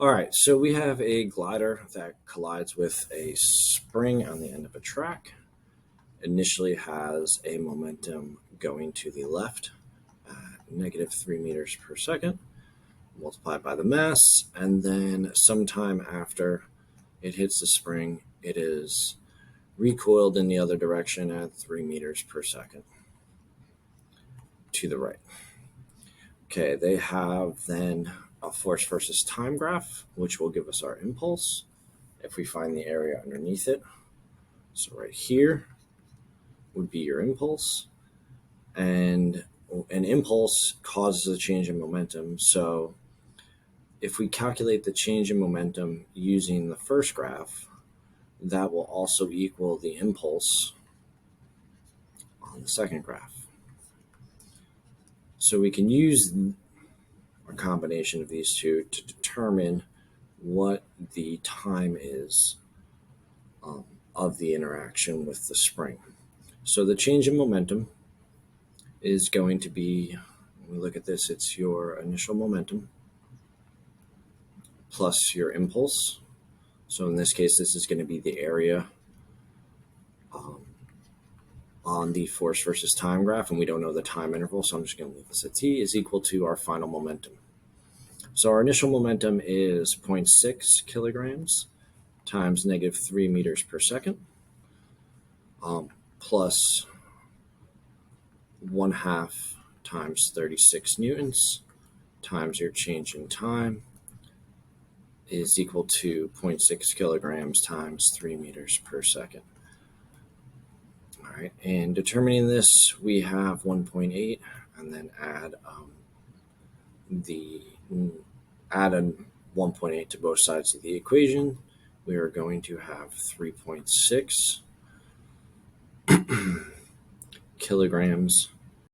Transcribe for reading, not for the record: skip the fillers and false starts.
All right, so we have a glider that collides with a spring on the end of a track. Initially has a momentum going to the left at negative 3 meters per second, multiplied by the mass, and then sometime after it hits the spring, it is recoiled in the other direction at 3 meters per second to the right. Okay, they have then a force versus time graph, which will give us our impulse if we find the area underneath it. So right here would be your impulse, and an impulse causes a change in momentum. So if we calculate the change in momentum using the first graph, that will also equal the impulse on the second graph. So we can use a combination of these two to determine what the time is of the interaction with the spring. So the change in momentum is going to be, when we look at this, it's your initial momentum plus your impulse. So in this case, this is going to be the area on the force versus time graph, and we don't know the time interval, so I'm just going to leave this at t, is equal to our final momentum. So our initial momentum is 0.6 kilograms times negative 3 meters per second, plus 1/2 times 36 newtons times your change in time is equal to 0.6 kilograms times 3 meters per second. All right, and determining this, we have 1.8, and then add a 1.8 to both sides of the equation. We are going to have 3.6 kilograms